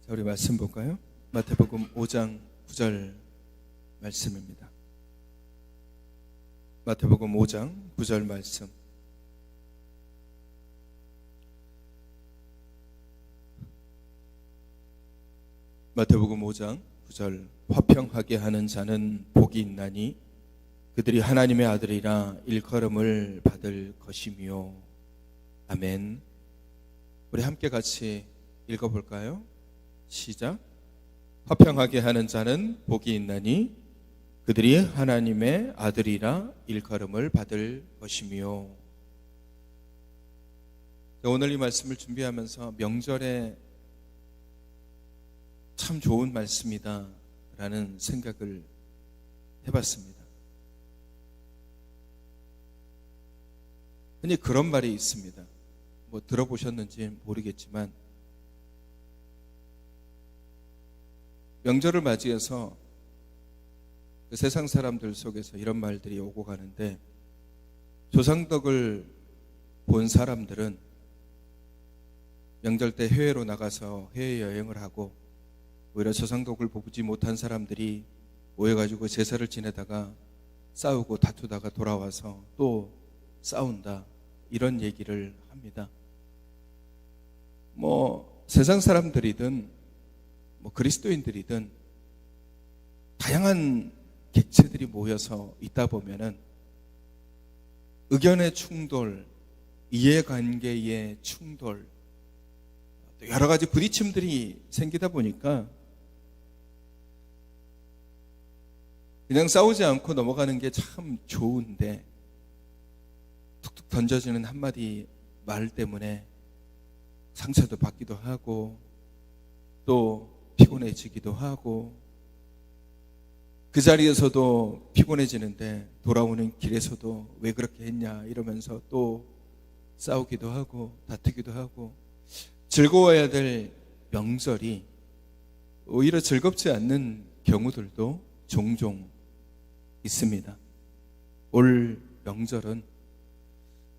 자, 우리 말씀 볼까요? 마태복음 5장 9절 말씀입니다. 마태복음 5장 9절 말씀. 마태복음 5장 9절. 화평하게 하는 자는 복이 있나니 그들이 하나님의 아들이라 일컬음을 받을 것이며. 아멘. 우리 함께 같이 읽어볼까요? 시작. 화평하게 하는 자는 복이 있나니 그들이 하나님의 아들이라 일컬음을 받을 것이며. 오늘 이 말씀을 준비하면서 명절에 참 좋은 말씀이다 라는 생각을 해봤습니다. 흔히 그런 말이 있습니다. 뭐 들어보셨는지 모르겠지만 명절을 맞이해서 그 세상 사람들 속에서 이런 말들이 오고 가는데, 조상덕을 본 사람들은 명절 때 해외로 나가서 해외여행을 하고, 오히려 조상덕을 보지 못한 사람들이 모여가지고 제사를 지내다가 싸우고 다투다가 돌아와서 또 싸운다, 이런 얘기를 합니다. 뭐 세상 사람들이든 뭐 그리스도인들이든 다양한 객체들이 모여서 있다 보면은 의견의 충돌, 이해관계의 충돌, 또 여러 가지 부딪힘들이 생기다 보니까 그냥 싸우지 않고 넘어가는 게 참 좋은데, 툭툭 던져지는 한마디 말 때문에 상처도 받기도 하고 또 피곤해지기도 하고, 그 자리에서도 피곤해지는데 돌아오는 길에서도 왜 그렇게 했냐 이러면서 또 싸우기도 하고 다투기도 하고, 즐거워야 될 명절이 오히려 즐겁지 않는 경우들도 종종 있습니다. 올 명절은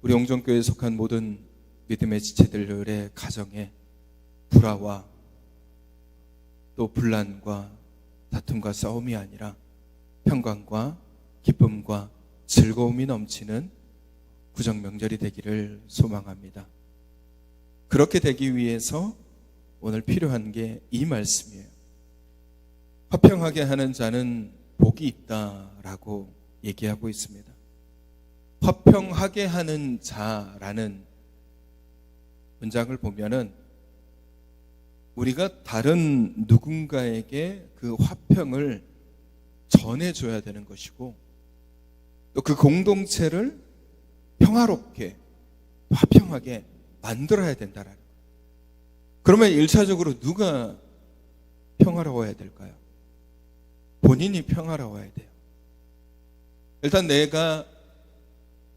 우리 영종교회에 속한 모든 믿음의 지체들의 가정에 불화와 또 분란과 다툼과 싸움이 아니라 평강과 기쁨과 즐거움이 넘치는 구정명절이 되기를 소망합니다. 그렇게 되기 위해서 오늘 필요한 게 이 말씀이에요. 화평하게 하는 자는 복이 있다라고 얘기하고 있습니다. 화평하게 하는 자라는 문장을 보면은 우리가 다른 누군가에게 그 화평을 전해줘야 되는 것이고, 또 그 공동체를 평화롭게 화평하게 만들어야 된다라는 거예요. 그러면 1차적으로 누가 평화로워야 될까요? 본인이 평화로워야 돼요. 일단 내가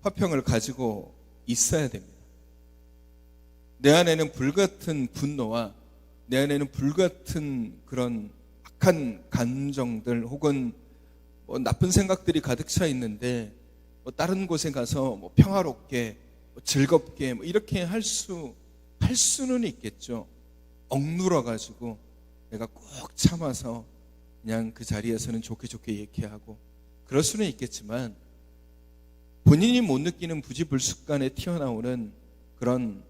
화평을 가지고 있어야 됩니다. 내 안에는 불같은 분노와 내 안에는 불같은 그런 악한 감정들 혹은 뭐 나쁜 생각들이 가득 차 있는데, 뭐 다른 곳에 가서 뭐 평화롭게 뭐 즐겁게 뭐 이렇게 할 수는 있겠죠. 억눌러 가지고 내가 꼭 참아서 그냥 그 자리에서는 좋게 얘기하고 그럴 수는 있겠지만, 본인이 못 느끼는 부지불식간에 튀어나오는 그런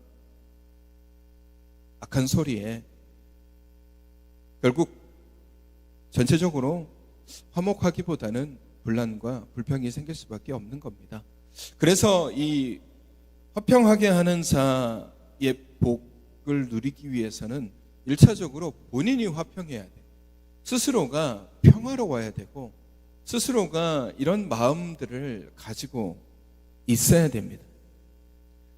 악한 소리에 결국 전체적으로 화목하기보다는 분란과 불평이 생길 수밖에 없는 겁니다. 그래서 이 화평하게 하는 자의 복을 누리기 위해서는 1차적으로 본인이 화평해야 돼요. 스스로가 평화로워야 되고 스스로가 이런 마음들을 가지고 있어야 됩니다.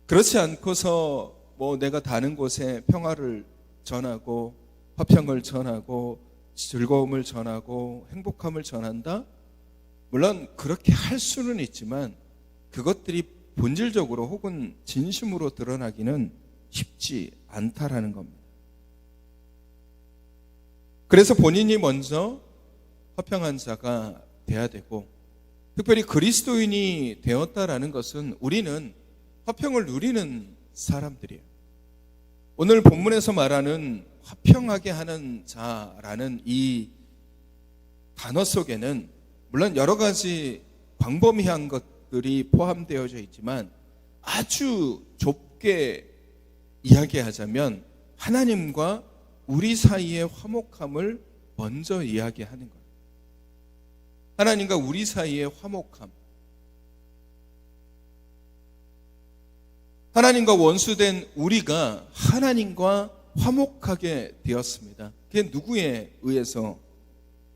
그렇지 않고서 뭐 내가 다른 곳에 평화를 전하고 화평을 전하고 즐거움을 전하고 행복함을 전한다? 물론 그렇게 할 수는 있지만 그것들이 본질적으로 혹은 진심으로 드러나기는 쉽지 않다라는 겁니다. 그래서 본인이 먼저 화평한 자가 돼야 되고, 특별히 그리스도인이 되었다라는 것은 우리는 화평을 누리는 사람들이에요. 오늘 본문에서 말하는 화평하게 하는 자라는 이 단어 속에는 물론 여러 가지 광범위한 것들이 포함되어져 있지만 아주 좁게 이야기하자면 하나님과 우리 사이의 화목함을 먼저 이야기하는 거예요. 하나님과 우리 사이의 화목함. 하나님과 원수된 우리가 하나님과 화목하게 되었습니다. 그게 누구에 의해서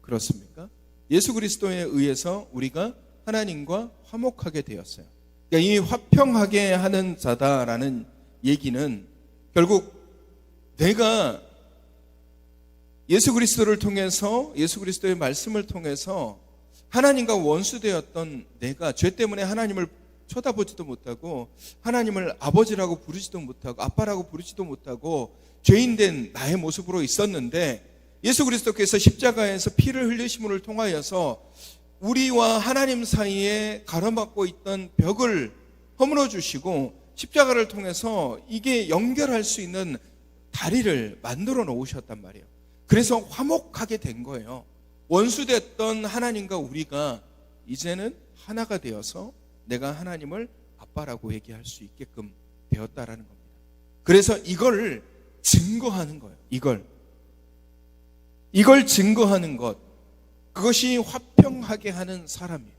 그렇습니까? 예수 그리스도에 의해서 우리가 하나님과 화목하게 되었어요. 그러니까 이 화평하게 하는 자다라는 얘기는 결국 내가 예수 그리스도를 통해서, 예수 그리스도의 말씀을 통해서 하나님과 원수되었던 내가 죄 때문에 하나님을 쳐다보지도 못하고 하나님을 아버지라고 부르지도 못하고 아빠라고 부르지도 못하고 죄인된 나의 모습으로 있었는데 예수 그리스도께서 십자가에서 피를 흘리심을 통하여서 우리와 하나님 사이에 가로막고 있던 벽을 허물어 주시고 십자가를 통해서 이게 연결할 수 있는 다리를 만들어 놓으셨단 말이에요. 그래서 화목하게 된 거예요. 원수됐던 하나님과 우리가 이제는 하나가 되어서 내가 하나님을 아빠라고 얘기할 수 있게끔 되었다라는 겁니다. 그래서 이걸 증거하는 거예요. 이걸 증거하는 것, 그것이 화평하게 하는 사람이에요.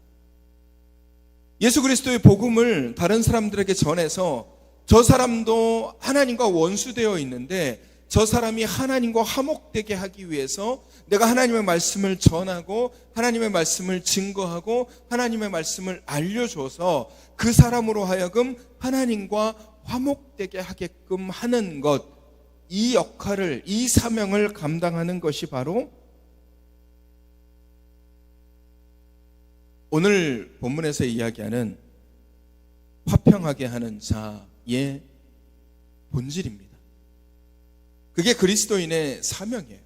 예수 그리스도의 복음을 다른 사람들에게 전해서 저 사람도 하나님과 원수되어 있는데 저 사람이 하나님과 화목되게 하기 위해서 내가 하나님의 말씀을 전하고 하나님의 말씀을 증거하고 하나님의 말씀을 알려줘서 그 사람으로 하여금 하나님과 화목되게 하게끔 하는 것, 이 역할을, 이 사명을 감당하는 것이 바로 오늘 본문에서 이야기하는 화평하게 하는 자의 본질입니다. 그게 그리스도인의 사명이에요.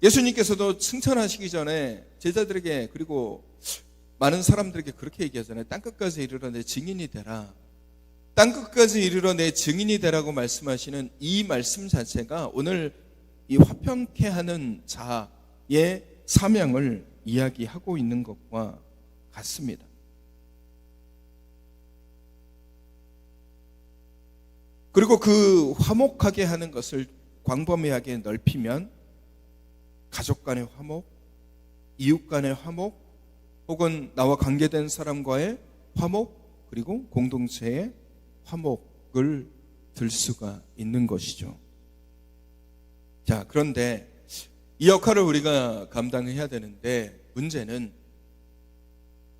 예수님께서도 칭찬하시기 전에 제자들에게 그리고 많은 사람들에게 그렇게 얘기하잖아요. 땅끝까지 이르러 내 증인이 되라. 땅끝까지 이르러 내 증인이 되라고 말씀하시는 이 말씀 자체가 오늘 이 화평케 하는 자의 사명을 이야기하고 있는 것과 같습니다. 그리고 그 화목하게 하는 것을 광범위하게 넓히면 가족 간의 화목, 이웃 간의 화목, 혹은 나와 관계된 사람과의 화목, 그리고 공동체의 화목을 들 수가 있는 것이죠. 자, 그런데 이 역할을 우리가 감당해야 되는데 문제는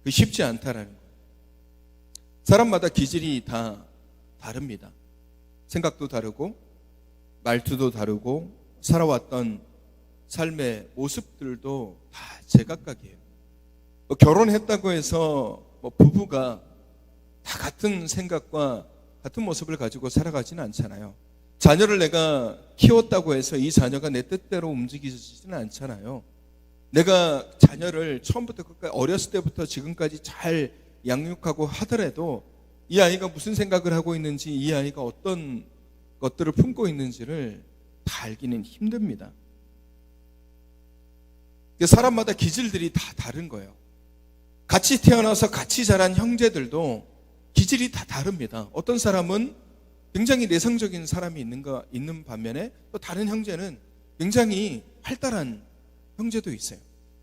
그 쉽지 않다라는 거예요. 사람마다 기질이 다 다릅니다. 생각도 다르고 말투도 다르고 살아왔던 삶의 모습들도 다 제각각이에요. 결혼했다고 해서 부부가 다 같은 생각과 같은 모습을 가지고 살아가지는 않잖아요. 자녀를 내가 키웠다고 해서 이 자녀가 내 뜻대로 움직이지는 않잖아요. 내가 자녀를 처음부터 끝까지 어렸을 때부터 지금까지 잘 양육하고 하더라도 이 아이가 무슨 생각을 하고 있는지, 이 아이가 어떤 것들을 품고 있는지를 다 알기는 힘듭니다. 사람마다 기질들이 다 다른 거예요. 같이 태어나서 같이 자란 형제들도 기질이 다 다릅니다. 어떤 사람은 굉장히 내성적인 사람이 있는 반면에 또 다른 형제는 굉장히 활달한 형제도 있어요.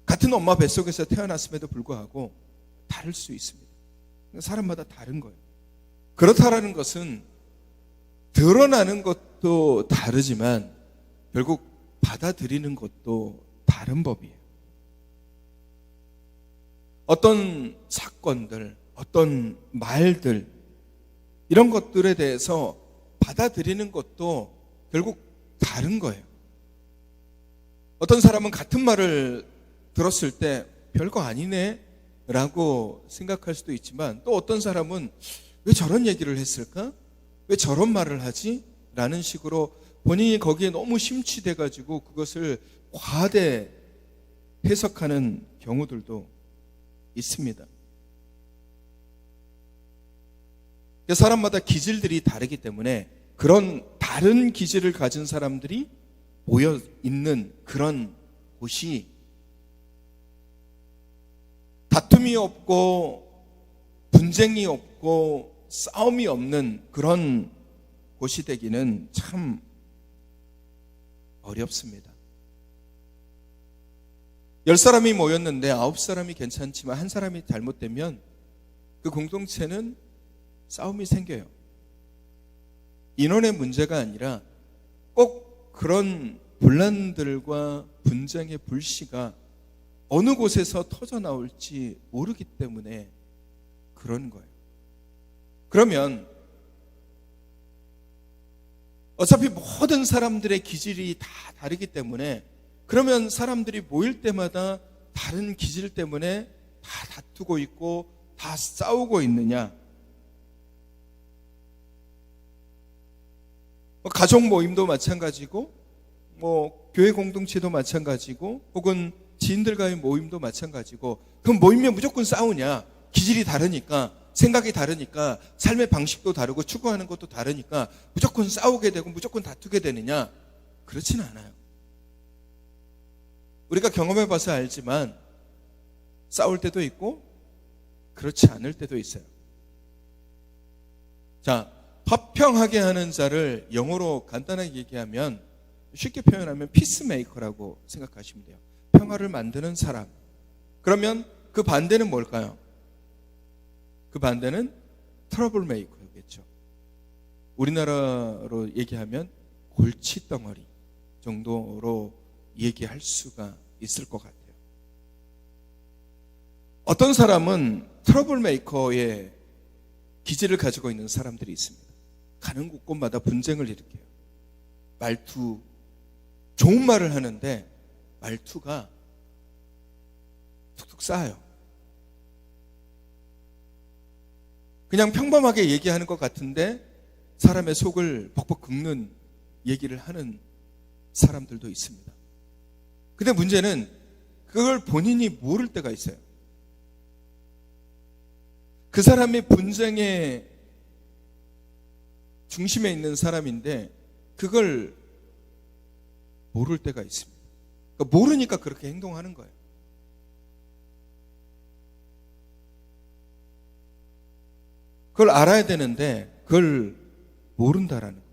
같은 엄마 뱃속에서 태어났음에도 불구하고 다를 수 있습니다. 사람마다 다른 거예요. 그렇다라는 것은 드러나는 것도 다르지만 결국 받아들이는 것도 다른 법이에요. 어떤 사건들, 어떤 말들, 이런 것들에 대해서 받아들이는 것도 결국 다른 거예요. 어떤 사람은 같은 말을 들었을 때 별거 아니네 라고 생각할 수도 있지만, 또 어떤 사람은 왜 저런 얘기를 했을까? 왜 저런 말을 하지? 라는 식으로 본인이 거기에 너무 심취돼가지고 그것을 과대 해석하는 경우들도 있습니다. 사람마다 기질들이 다르기 때문에 그런 다른 기질을 가진 사람들이 모여 있는 그런 곳이 다툼이 없고 분쟁이 없고 싸움이 없는 그런 곳이 되기는 참 어렵습니다. 10사람이 모였는데 9사람이 괜찮지만 한 사람이 잘못되면 그 공동체는 싸움이 생겨요. 인원의 문제가 아니라 꼭 그런 분란들과 분쟁의 불씨가 어느 곳에서 터져 나올지 모르기 때문에 그런 거예요. 그러면 어차피 모든 사람들의 기질이 다 다르기 때문에 그러면 사람들이 모일 때마다 다른 기질 때문에 다 다투고 있고 다 싸우고 있느냐? 가족 모임도 마찬가지고 교회 공동체도 마찬가지고 혹은 지인들과의 모임도 마찬가지고 그럼 모이면 무조건 싸우냐? 기질이 다르니까 생각이 다르니까 삶의 방식도 다르고 추구하는 것도 다르니까 무조건 싸우게 되고 무조건 다투게 되느냐? 그렇지는 않아요. 우리가 경험해 봐서 알지만 싸울 때도 있고 그렇지 않을 때도 있어요. 자, 화평하게 하는 자를 영어로 간단하게 얘기하면 쉽게 표현하면 피스메이커라고 생각하시면 돼요. 평화를 만드는 사람. 그러면 그 반대는 뭘까요? 그 반대는 트러블 메이커겠죠. 우리나라로 얘기하면 골칫덩어리 정도로 얘기할 수가 있을 것 같아요. 어떤 사람은 트러블 메이커의 기질을 가지고 있는 사람들이 있습니다. 가는 곳곳마다 분쟁을 일으켜요. 말투, 좋은 말을 하는데 말투가 툭툭 쌓아요. 그냥 평범하게 얘기하는 것 같은데 사람의 속을 벅벅 긁는 얘기를 하는 사람들도 있습니다. 근데 문제는 그걸 본인이 모를 때가 있어요. 그 사람이 분쟁의 중심에 있는 사람인데 그걸 모를 때가 있습니다. 그러니까 모르니까 그렇게 행동하는 거예요. 그걸 알아야 되는데 그걸 모른다라는 거예요.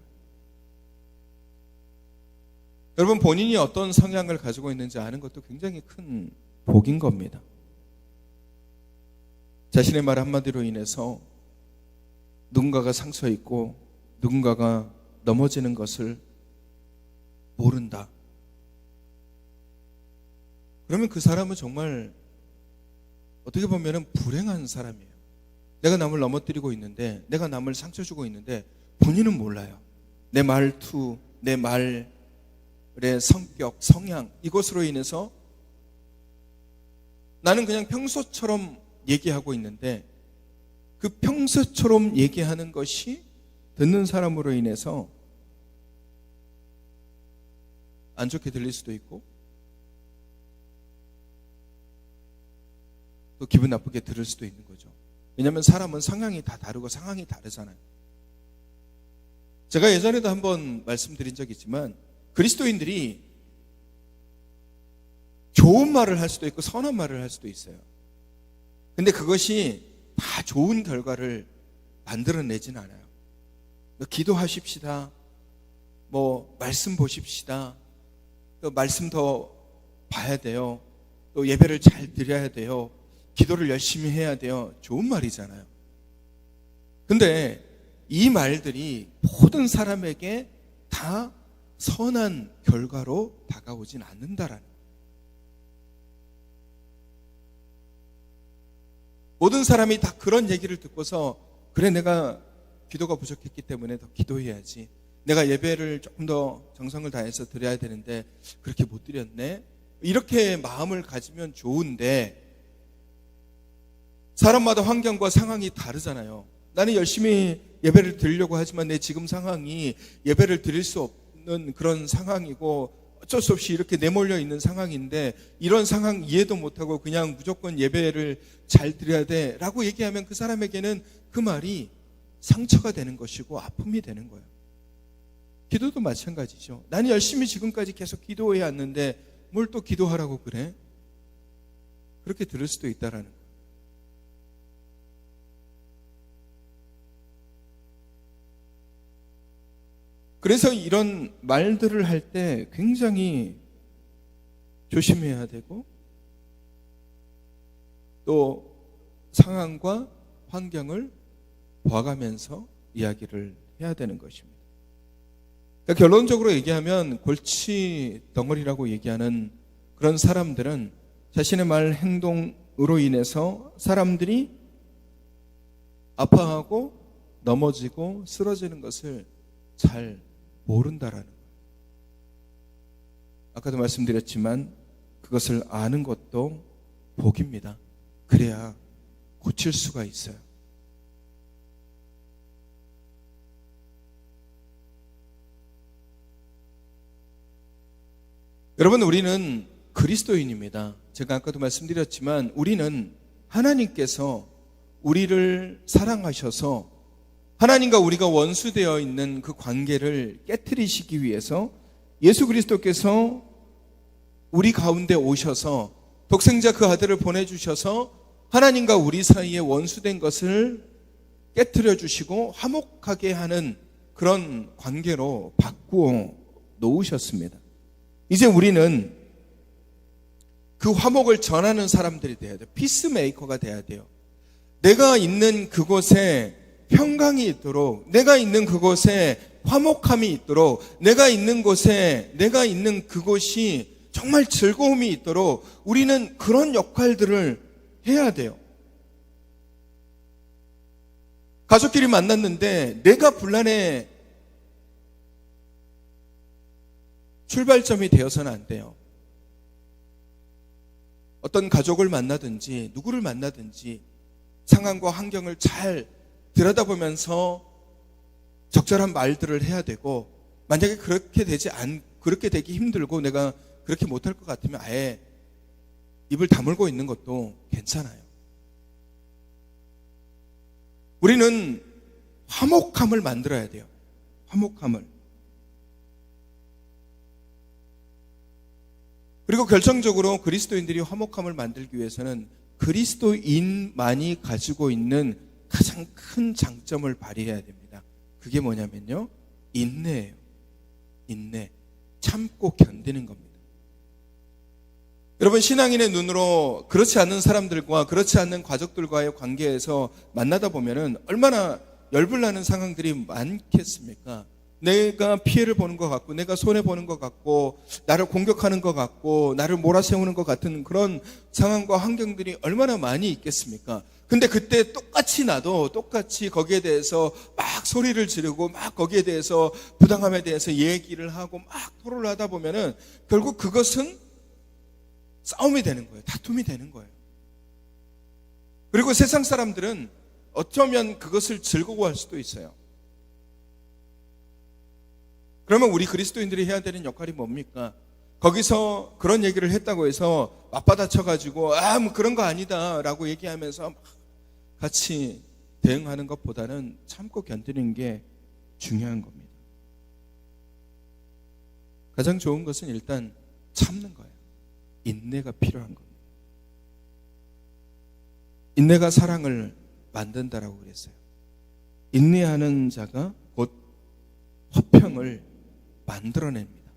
여러분, 본인이 어떤 성향을 가지고 있는지 아는 것도 굉장히 큰 복인 겁니다. 자신의 말 한마디로 인해서 누군가가 상처 있고 누군가가 넘어지는 것을 모른다. 그러면 그 사람은 정말 어떻게 보면 불행한 사람이에요. 내가 남을 넘어뜨리고 있는데, 내가 남을 상처 주고 있는데 본인은 몰라요. 내 말투, 내 말의 성격, 성향, 이것으로 인해서 나는 그냥 평소처럼 얘기하고 있는데 그 평소처럼 얘기하는 것이 듣는 사람으로 인해서 안 좋게 들릴 수도 있고 또 기분 나쁘게 들을 수도 있는 거죠. 왜냐하면 사람은 성향이 다 다르고 상황이 다르잖아요. 제가 예전에도 한번 말씀드린 적이 있지만 그리스도인들이 좋은 말을 할 수도 있고 선한 말을 할 수도 있어요. 근데 그것이 다 좋은 결과를 만들어내진 않아요. 기도하십시다. 말씀 보십시다. 또 말씀 더 봐야 돼요. 또 예배를 잘 드려야 돼요. 기도를 열심히 해야 돼요. 좋은 말이잖아요. 근데 이 말들이 모든 사람에게 다 선한 결과로 다가오진 않는다라는 거예요. 모든 사람이 다 그런 얘기를 듣고서 그래, 내가 기도가 부족했기 때문에 더 기도해야지. 내가 예배를 조금 더 정성을 다해서 드려야 되는데 그렇게 못 드렸네. 이렇게 마음을 가지면 좋은데 사람마다 환경과 상황이 다르잖아요. 나는 열심히 예배를 드리려고 하지만 내 지금 상황이 예배를 드릴 수 없는 그런 상황이고 어쩔 수 없이 이렇게 내몰려 있는 상황인데 이런 상황 이해도 못하고 그냥 무조건 예배를 잘 드려야 돼 라고 얘기하면 그 사람에게는 그 말이 상처가 되는 것이고 아픔이 되는 거예요. 기도도 마찬가지죠. 나는 열심히 지금까지 계속 기도해 왔는데 뭘 또 기도하라고 그래? 그렇게 들을 수도 있다라는 거예요. 그래서 이런 말들을 할 때 굉장히 조심해야 되고 또 상황과 환경을 봐가면서 이야기를 해야 되는 것입니다. 그러니까 결론적으로 얘기하면 골치 덩어리라고 얘기하는 그런 사람들은 자신의 말 행동으로 인해서 사람들이 아파하고 넘어지고 쓰러지는 것을 잘 모른다라는 거예요. 아까도 말씀드렸지만 그것을 아는 것도 복입니다. 그래야 고칠 수가 있어요. 여러분, 우리는 그리스도인입니다. 제가 아까도 말씀드렸지만 우리는 하나님께서 우리를 사랑하셔서 하나님과 우리가 원수되어 있는 그 관계를 깨트리시기 위해서 예수 그리스도께서 우리 가운데 오셔서 독생자 그 아들을 보내주셔서 하나님과 우리 사이에 원수된 것을 깨트려 주시고 화목하게 하는 그런 관계로 바꾸어 놓으셨습니다. 이제 우리는 그 화목을 전하는 사람들이 돼야 돼요. 피스메이커가 돼야 돼요. 내가 있는 그곳에 평강이 있도록, 내가 있는 그곳에 화목함이 있도록, 내가 있는 그곳이 정말 즐거움이 있도록 우리는 그런 역할들을 해야 돼요. 가족끼리 만났는데 내가 분란의 출발점이 되어서는 안 돼요. 어떤 가족을 만나든지 누구를 만나든지 상황과 환경을 잘 들여다보면서 적절한 말들을 해야 되고, 만약에 그렇게 되기 힘들고 내가 그렇게 못할 것 같으면 아예 입을 다물고 있는 것도 괜찮아요. 우리는 화목함을 만들어야 돼요. 화목함을. 그리고 결정적으로 그리스도인들이 화목함을 만들기 위해서는 그리스도인만이 가지고 있는 가장 큰 장점을 발휘해야 됩니다. 그게 뭐냐면요, 인내예요. 인내. 참고 견디는 겁니다. 여러분, 신앙인의 눈으로 그렇지 않는 사람들과 그렇지 않는 가족들과의 관계에서 만나다 보면은 얼마나 열불나는 상황들이 많겠습니까? 내가 피해를 보는 것 같고, 내가 손해보는 것 같고, 나를 공격하는 것 같고, 나를 몰아세우는 것 같은 그런 상황과 환경들이 얼마나 많이 있겠습니까? 근데 그때 나도 똑같이 거기에 대해서 막 소리를 지르고 막 거기에 대해서 부당함에 대해서 얘기를 하고 막 토론을 하다 보면은 결국 그것은 싸움이 되는 거예요. 다툼이 되는 거예요. 그리고 세상 사람들은 어쩌면 그것을 즐거워할 수도 있어요. 그러면 우리 그리스도인들이 해야 되는 역할이 뭡니까? 거기서 그런 얘기를 했다고 해서 맞받아쳐가지고 뭐 그런 거 아니다 라고 얘기하면서 막 같이 대응하는 것보다는 참고 견디는 게 중요한 겁니다. 가장 좋은 것은 일단 참는 거예요. 인내가 필요한 겁니다. 인내가 사랑을 만든다라고 그랬어요. 인내하는 자가 곧 화평을 만들어냅니다.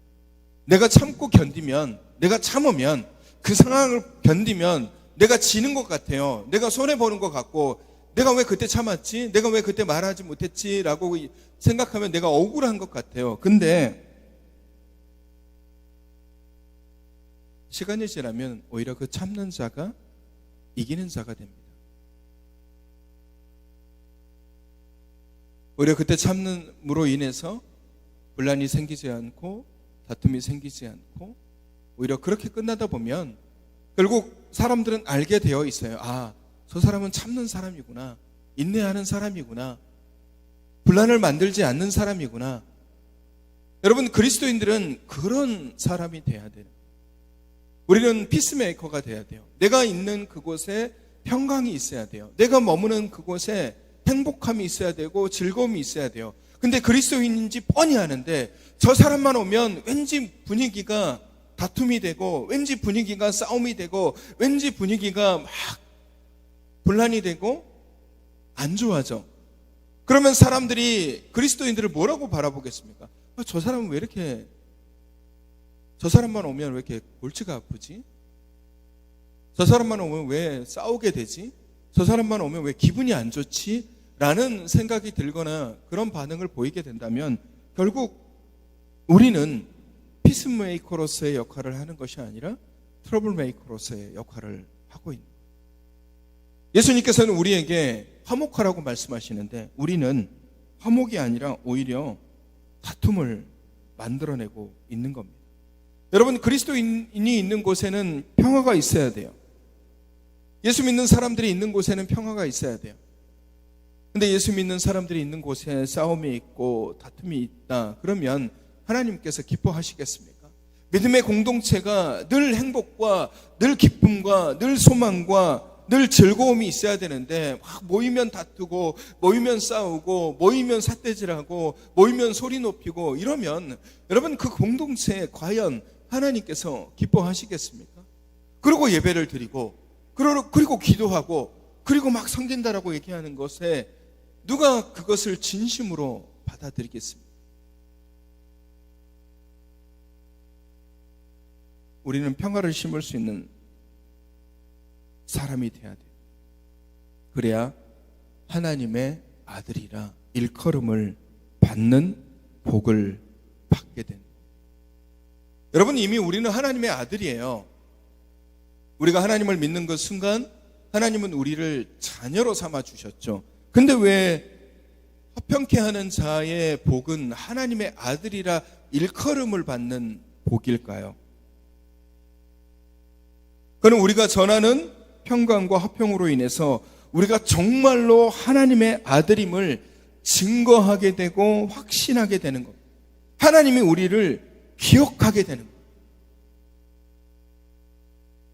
내가 참고 견디면, 내가 참으면, 그 상황을 견디면 내가 지는 것 같아요. 내가 손해보는 것 같고, 내가 왜 그때 참았지? 내가 왜 그때 말하지 못했지? 라고 생각하면 내가 억울한 것 같아요. 근데 시간이 지나면 오히려 그 참는 자가 이기는 자가 됩니다. 오히려 그때 참는으로 인해서 분란이 생기지 않고 다툼이 생기지 않고, 오히려 그렇게 끝나다 보면 결국 사람들은 알게 되어 있어요. 저 사람은 참는 사람이구나, 인내하는 사람이구나, 분란을 만들지 않는 사람이구나. 여러분, 그리스도인들은 그런 사람이 돼야 돼요. 우리는 피스메이커가 돼야 돼요. 내가 있는 그곳에 평강이 있어야 돼요. 내가 머무는 그곳에 행복함이 있어야 되고 즐거움이 있어야 돼요. 근데 그리스도인인지 뻔히 아는데 저 사람만 오면 왠지 분위기가 다툼이 되고, 왠지 분위기가 싸움이 되고, 왠지 분위기가 막 분란이 되고 안 좋아져. 그러면 사람들이 그리스도인들을 뭐라고 바라보겠습니까? 저 사람은 왜 이렇게, 저 사람만 오면 왜 이렇게 골치가 아프지? 저 사람만 오면 왜 싸우게 되지? 저 사람만 오면 왜 기분이 안 좋지? 라는 생각이 들거나 그런 반응을 보이게 된다면 결국 우리는 피스메이커로서의 역할을 하는 것이 아니라 트러블메이커로서의 역할을 하고 있는 거예요. 예수님께서는 우리에게 화목하라고 말씀하시는데 우리는 화목이 아니라 오히려 다툼을 만들어내고 있는 겁니다. 여러분, 그리스도인이 있는 곳에는 평화가 있어야 돼요. 예수 믿는 사람들이 있는 곳에는 평화가 있어야 돼요. 근데 예수 믿는 사람들이 있는 곳에 싸움이 있고 다툼이 있다 그러면 하나님께서 기뻐하시겠습니까? 믿음의 공동체가 늘 행복과 늘 기쁨과 늘 소망과 늘 즐거움이 있어야 되는데 막 모이면 다투고 모이면 싸우고 모이면 삿대질하고 모이면 소리 높이고 이러면 여러분, 그 공동체에 과연 하나님께서 기뻐하시겠습니까? 그리고 예배를 드리고 그리고 기도하고 그리고 막 섬긴다라고 얘기하는 것에 누가 그것을 진심으로 받아들이겠습니까? 우리는 평화를 심을 수 있는 사람이 돼야 돼요. 그래야 하나님의 아들이라 일컬음을 받는 복을 받게 되는 거예요. 여러분, 이미 우리는 하나님의 아들이에요. 우리가 하나님을 믿는 그 순간 하나님은 우리를 자녀로 삼아 주셨죠. 근데 왜 화평케 하는 자의 복은 하나님의 아들이라 일컬음을 받는 복일까요? 그는 우리가 전하는 평강과 화평으로 인해서 우리가 정말로 하나님의 아들임을 증거하게 되고 확신하게 되는 겁니다. 하나님이 우리를 기억하게 되는 겁니다.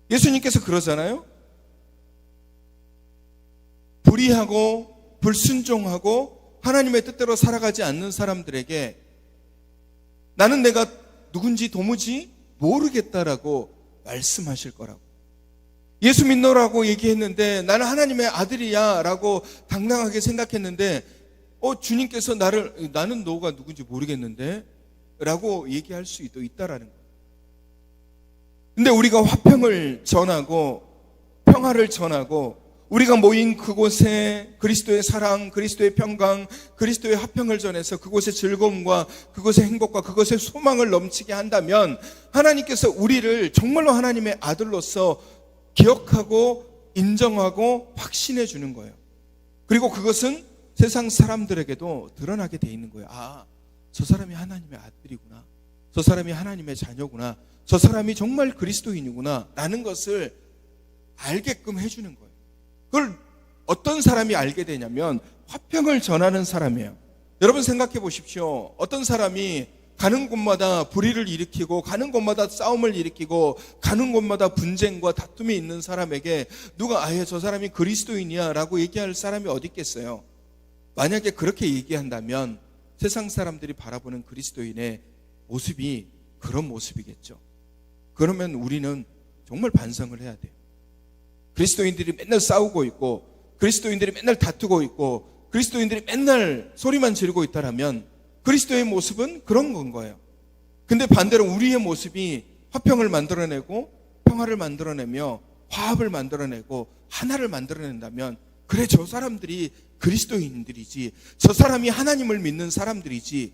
예수님께서 그러잖아요. 불의하고 불순종하고 하나님의 뜻대로 살아가지 않는 사람들에게 나는 내가 누군지 도무지 모르겠다라고 말씀하실 거라고. 예수 믿노라고 얘기했는데 나는 하나님의 아들이야 라고 당당하게 생각했는데 주님께서 나는 너가 누군지 모르겠는데 라고 얘기할 수도 있다라는 거예요. 근데 우리가 화평을 전하고 평화를 전하고 우리가 모인 그곳에 그리스도의 사랑, 그리스도의 평강, 그리스도의 화평을 전해서 그곳의 즐거움과 그곳의 행복과 그곳의 소망을 넘치게 한다면 하나님께서 우리를 정말로 하나님의 아들로서 기억하고 인정하고 확신해 주는 거예요. 그리고 그것은 세상 사람들에게도 드러나게 돼 있는 거예요. 저 사람이 하나님의 아들이구나. 저 사람이 하나님의 자녀구나. 저 사람이 정말 그리스도인이구나 라는 것을 알게끔 해주는 거예요. 그걸 어떤 사람이 알게 되냐면 화평을 전하는 사람이에요. 여러분 생각해 보십시오. 어떤 사람이 가는 곳마다 불의를 일으키고 가는 곳마다 싸움을 일으키고 가는 곳마다 분쟁과 다툼이 있는 사람에게 누가 저 사람이 그리스도인이야 라고 얘기할 사람이 어디 있겠어요? 만약에 그렇게 얘기한다면 세상 사람들이 바라보는 그리스도인의 모습이 그런 모습이겠죠. 그러면 우리는 정말 반성을 해야 돼요. 그리스도인들이 맨날 싸우고 있고 그리스도인들이 맨날 다투고 있고 그리스도인들이 맨날 소리만 지르고 있다라면 그리스도의 모습은 그런 건 거예요. 근데 반대로 우리의 모습이 화평을 만들어내고 평화를 만들어내며 화합을 만들어내고 하나를 만들어낸다면 그래, 저 사람들이 그리스도인들이지, 저 사람이 하나님을 믿는 사람들이지,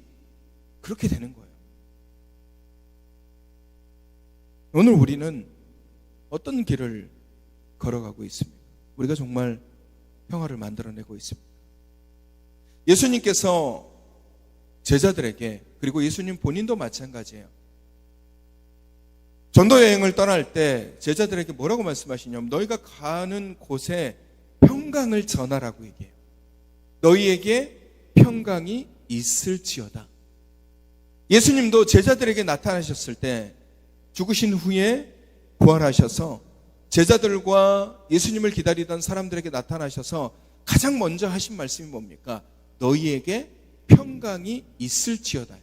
그렇게 되는 거예요. 오늘 우리는 어떤 길을 걸어가고 있습니까? 우리가 정말 평화를 만들어내고 있습니다. 예수님께서 제자들에게, 그리고 예수님 본인도 마찬가지예요. 전도 여행을 떠날 때 제자들에게 뭐라고 말씀하시냐면 너희가 가는 곳에 평강을 전하라고 얘기해요. 너희에게 평강이 있을지어다. 예수님도 제자들에게 나타나셨을 때 죽으신 후에 부활하셔서 제자들과 예수님을 기다리던 사람들에게 나타나셔서 가장 먼저 하신 말씀이 뭡니까? 너희에게 평강이 있을지어다.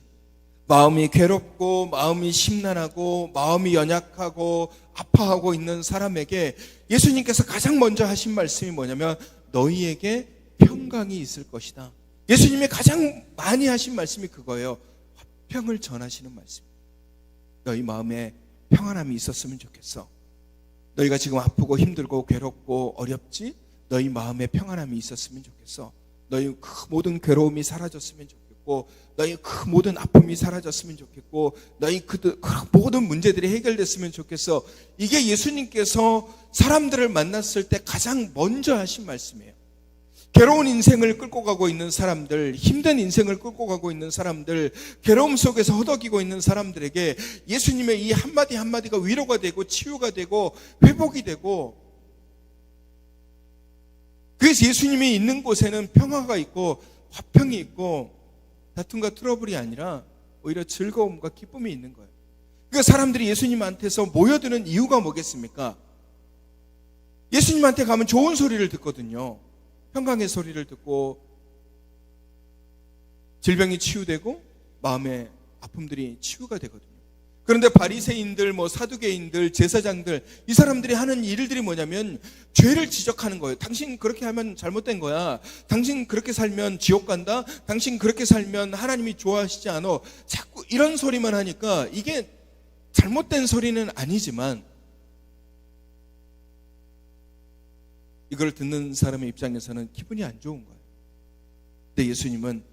마음이 괴롭고 마음이 심란하고 마음이 연약하고 아파하고 있는 사람에게 예수님께서 가장 먼저 하신 말씀이 뭐냐면 너희에게 평강이 있을 것이다. 예수님이 가장 많이 하신 말씀이 그거예요. 화평을 전하시는 말씀. 너희 마음에 평안함이 있었으면 좋겠어. 너희가 지금 아프고 힘들고 괴롭고 어렵지? 너희 마음에 평안함이 있었으면 좋겠어. 너희 그 모든 괴로움이 사라졌으면 좋겠고 너희 그 모든 아픔이 사라졌으면 좋겠고 너희 그 모든 문제들이 해결됐으면 좋겠어. 이게 예수님께서 사람들을 만났을 때 가장 먼저 하신 말씀이에요. 괴로운 인생을 끌고 가고 있는 사람들, 힘든 인생을 끌고 가고 있는 사람들, 괴로움 속에서 허덕이고 있는 사람들에게 예수님의 이 한마디 한마디가 위로가 되고 치유가 되고 회복이 되고, 그래서 예수님이 있는 곳에는 평화가 있고 화평이 있고 다툼과 트러블이 아니라 오히려 즐거움과 기쁨이 있는 거예요. 그러니까 사람들이 예수님한테서 모여드는 이유가 뭐겠습니까? 예수님한테 가면 좋은 소리를 듣거든요. 평강의 소리를 듣고 질병이 치유되고 마음의 아픔들이 치유가 되거든요. 그런데 바리새인들, 사두개인들, 제사장들, 이 사람들이 하는 일들이 뭐냐면 죄를 지적하는 거예요. 당신 그렇게 하면 잘못된 거야. 당신 그렇게 살면 지옥 간다. 당신 그렇게 살면 하나님이 좋아하시지 않아. 자꾸 이런 소리만 하니까 이게 잘못된 소리는 아니지만 이걸 듣는 사람의 입장에서는 기분이 안 좋은 거예요. 근데 예수님은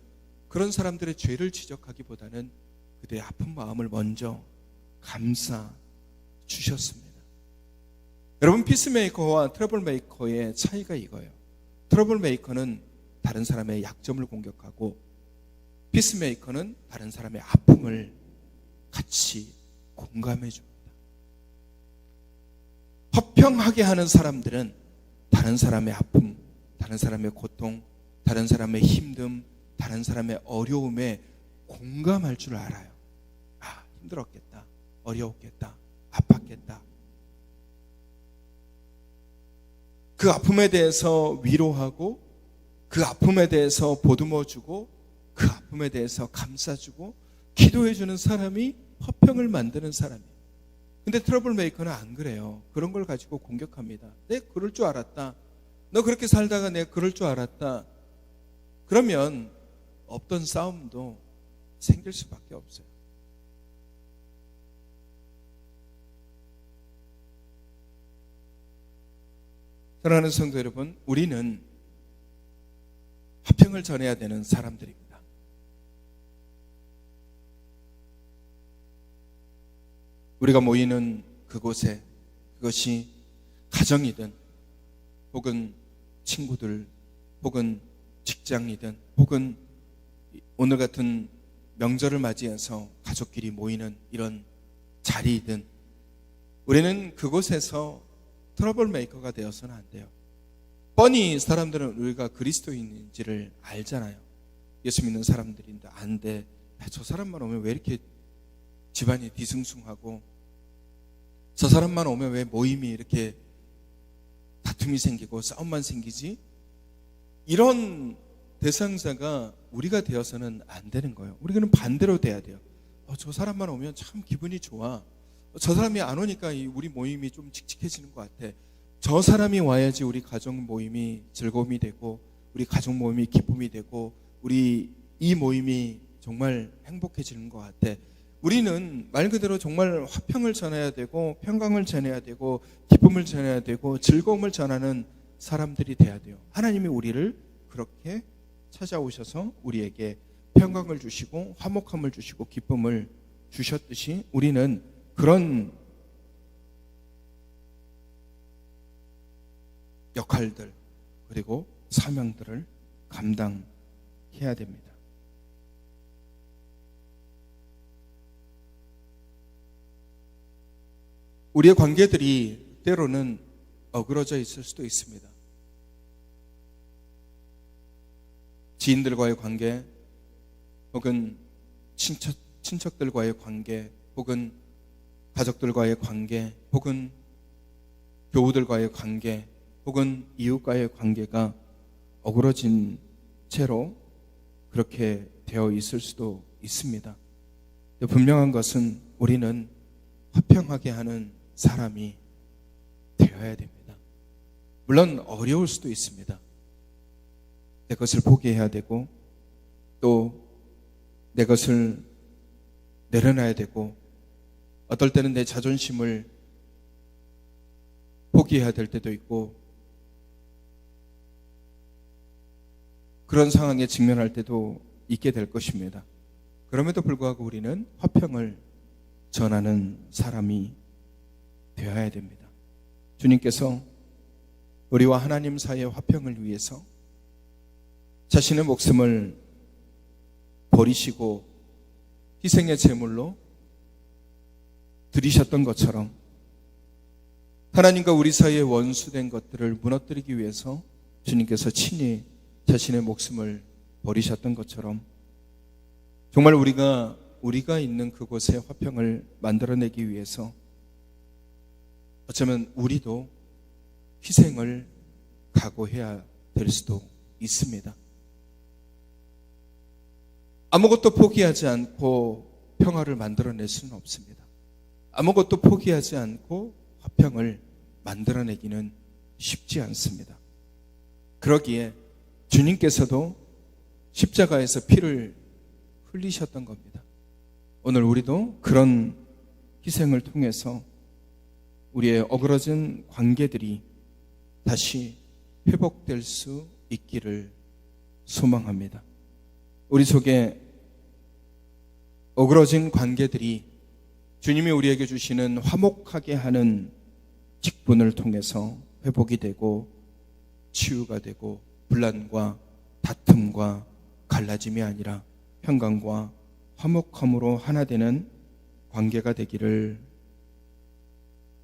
그런 사람들의 죄를 지적하기보다는 그들의 아픈 마음을 먼저 감싸 주셨습니다. 여러분, 피스메이커와 트러블메이커의 차이가 이거예요. 트러블메이커는 다른 사람의 약점을 공격하고 피스메이커는 다른 사람의 아픔을 같이 공감해 줍니다. 화평하게 하는 사람들은 다른 사람의 아픔, 다른 사람의 고통, 다른 사람의 힘듦, 다른 사람의 어려움에 공감할 줄 알아요. 아, 힘들었겠다. 어려웠겠다. 아팠겠다. 그 아픔에 대해서 위로하고 그 아픔에 대해서 보듬어주고 그 아픔에 대해서 감싸주고 기도해주는 사람이 화평을 만드는 사람이에요. 근데 트러블 메이커는 안 그래요. 그런 걸 가지고 공격합니다. 내가 그럴 줄 알았다. 너 그렇게 살다가 내가 그럴 줄 알았다. 그러면 없던 싸움도 생길 수밖에 없어요. 사랑하는 성도 여러분, 우리는 화평을 전해야 되는 사람들입니다. 우리가 모이는 그곳에, 그것이 가정이든 혹은 친구들 혹은 직장이든 혹은 오늘 같은 명절을 맞이해서 가족끼리 모이는 이런 자리이든 우리는 그곳에서 트러블 메이커가 되어서는 안 돼요. 뻔히 사람들은 우리가 그리스도인인지를 알잖아요. 예수 믿는 사람들인데 안 돼. 저 사람만 오면 왜 이렇게 집안이 뒤숭숭하고 저 사람만 오면 왜 모임이 이렇게 다툼이 생기고 싸움만 생기지? 이런 대상자가 우리가 되어서는 안 되는 거예요. 우리는 반대로 돼야 돼요. 저 사람만 오면 참 기분이 좋아. 저 사람이 안 오니까 우리 모임이 좀 칙칙해지는 것 같아. 저 사람이 와야지 우리 가정 모임이 즐거움이 되고 우리 가족 모임이 기쁨이 되고 우리 이 모임이 정말 행복해지는 것 같아. 우리는 말 그대로 정말 화평을 전해야 되고 평강을 전해야 되고 기쁨을 전해야 되고 즐거움을 전하는 사람들이 돼야 돼요. 하나님이 우리를 그렇게 찾아오셔서 우리에게 평강을 주시고 화목함을 주시고 기쁨을 주셨듯이 우리는 그런 역할들 그리고 사명들을 감당해야 됩니다. 우리의 관계들이 때로는 어그러져 있을 수도 있습니다. 지인들과의 관계, 혹은 친척들과의 관계, 혹은 가족들과의 관계, 혹은 교우들과의 관계, 혹은 이웃과의 관계가 어그러진 채로 그렇게 되어 있을 수도 있습니다. 분명한 것은 우리는 화평하게 하는 사람이 되어야 됩니다. 물론 어려울 수도 있습니다. 내 것을 포기해야 되고 또 내 것을 내려놔야 되고 어떨 때는 내 자존심을 포기해야 될 때도 있고 그런 상황에 직면할 때도 있게 될 것입니다. 그럼에도 불구하고 우리는 화평을 전하는 사람이 되어야 됩니다. 주님께서 우리와 하나님 사이의 화평을 위해서 자신의 목숨을 버리시고 희생의 제물로 드리셨던 것처럼 하나님과 우리 사이에 원수된 것들을 무너뜨리기 위해서 주님께서 친히 자신의 목숨을 버리셨던 것처럼 정말 우리가 있는 그곳에 화평을 만들어내기 위해서 어쩌면 우리도 희생을 각오해야 될 수도 있습니다. 아무것도 포기하지 않고 평화를 만들어낼 수는 없습니다. 아무것도 포기하지 않고 화평을 만들어내기는 쉽지 않습니다. 그러기에 주님께서도 십자가에서 피를 흘리셨던 겁니다. 오늘 우리도 그런 희생을 통해서 우리의 어그러진 관계들이 다시 회복될 수 있기를 소망합니다. 우리 속에 어그러진 관계들이 주님이 우리에게 주시는 화목하게 하는 직분을 통해서 회복이 되고 치유가 되고 분란과 다툼과 갈라짐이 아니라 평강과 화목함으로 하나 되는 관계가 되기를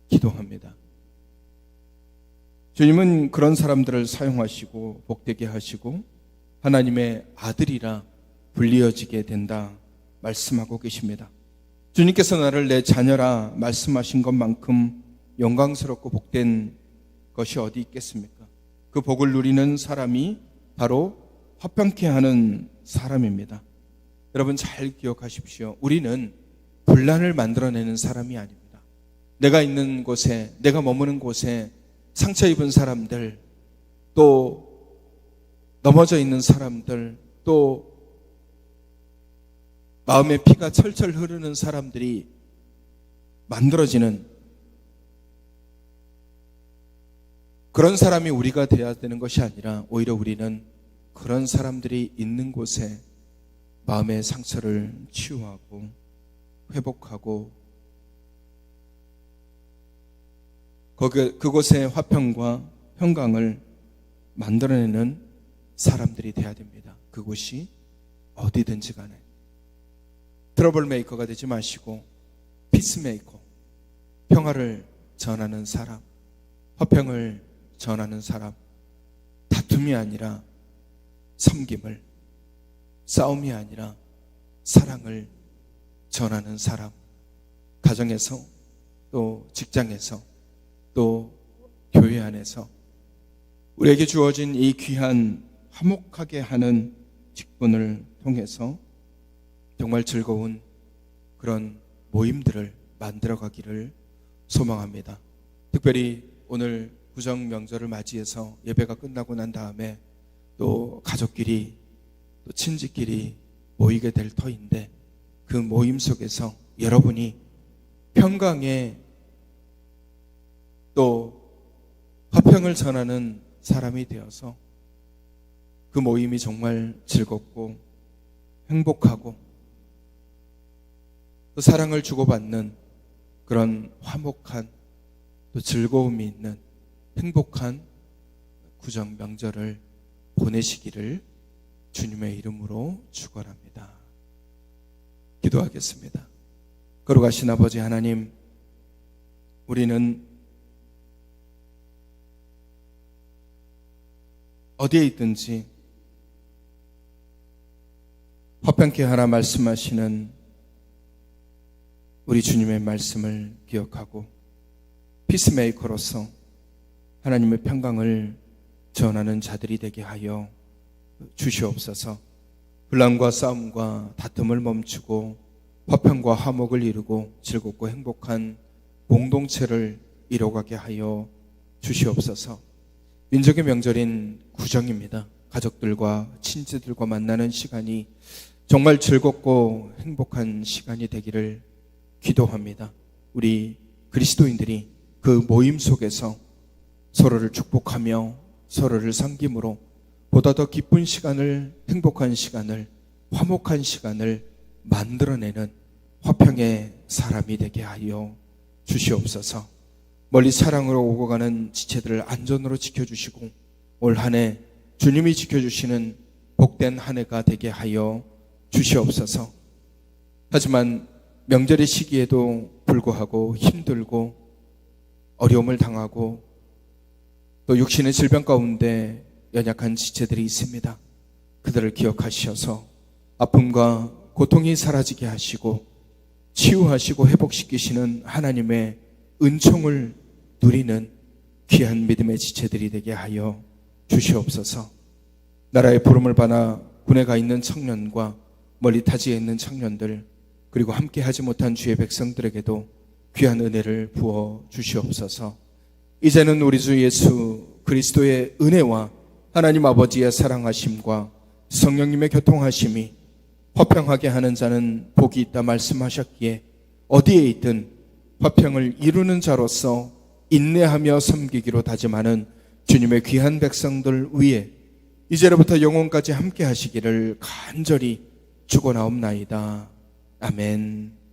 기도합니다. 주님은 그런 사람들을 사용하시고 복되게 하시고 하나님의 아들이라 불리어지게 된다 말씀하고 계십니다. 주님께서 나를 내 자녀라 말씀하신 것만큼 영광스럽고 복된 것이 어디 있겠습니까? 그 복을 누리는 사람이 바로 화평케 하는 사람입니다. 여러분 잘 기억하십시오. 우리는 분란을 만들어내는 사람이 아닙니다. 내가 있는 곳에, 내가 머무는 곳에 상처 입은 사람들, 또 넘어져 있는 사람들, 또 마음의 피가 철철 흐르는 사람들이 만들어지는 그런 사람이 우리가 되어야 되는 것이 아니라 오히려 우리는 그런 사람들이 있는 곳에 마음의 상처를 치유하고 회복하고 그곳에 화평과 평강을 만들어내는 사람들이 되어야 됩니다. 그곳이 어디든지 간에 트러블 메이커가 되지 마시고 피스메이커, 평화를 전하는 사람, 화평을 전하는 사람, 다툼이 아니라 섬김을, 싸움이 아니라 사랑을 전하는 사람, 가정에서 또 직장에서 또 교회 안에서 우리에게 주어진 이 귀한 화목하게 하는 직분을 통해서 정말 즐거운 그런 모임들을 만들어가기를 소망합니다. 특별히 오늘 구정 명절을 맞이해서 예배가 끝나고 난 다음에 또 가족끼리 또 친지끼리 모이게 될 터인데 그 모임 속에서 여러분이 평강에 또 화평을 전하는 사람이 되어서 그 모임이 정말 즐겁고 행복하고 또 사랑을 주고받는 그런 화목한 또 즐거움이 있는 행복한 구정 명절을 보내시기를 주님의 이름으로 축원합니다. 기도하겠습니다. 거룩하신 아버지 하나님, 우리는 어디에 있든지 화평케 하라 말씀하시는 우리 주님의 말씀을 기억하고 피스메이커로서 하나님의 평강을 전하는 자들이 되게 하여 주시옵소서. 분란과 싸움과 다툼을 멈추고 화평과 화목을 이루고 즐겁고 행복한 공동체를 이뤄가게 하여 주시옵소서. 민족의 명절인 구정입니다. 가족들과 친지들과 만나는 시간이 정말 즐겁고 행복한 시간이 되기를 기도합니다. 우리 그리스도인들이 그 모임 속에서 서로를 축복하며 서로를 섬김으로 보다 더 기쁜 시간을, 행복한 시간을, 화목한 시간을 만들어내는 화평의 사람이 되게 하여 주시옵소서. 멀리 사랑으로 오고 가는 지체들을 안전으로 지켜주시고 올 한 해 주님이 지켜주시는 복된 한 해가 되게 하여 주시옵소서. 하지만 명절의 시기에도 불구하고 힘들고 어려움을 당하고 또 육신의 질병 가운데 연약한 지체들이 있습니다. 그들을 기억하셔서 아픔과 고통이 사라지게 하시고 치유하시고 회복시키시는 하나님의 은총을 누리는 귀한 믿음의 지체들이 되게 하여 주시옵소서. 나라의 부름을 받아 군에 가 있는 청년과 멀리 타지에 있는 청년들, 그리고 함께 하지 못한 주의 백성들에게도 귀한 은혜를 부어 주시옵소서. 이제는 우리 주 예수 그리스도의 은혜와 하나님 아버지의 사랑하심과 성령님의 교통하심이 화평하게 하는 자는 복이 있다 말씀하셨기에 어디에 있든 화평을 이루는 자로서 인내하며 섬기기로 다짐하는 주님의 귀한 백성들 위에 이제로부터 영원까지 함께 하시기를 간절히 축원하옵나이다. 아멘.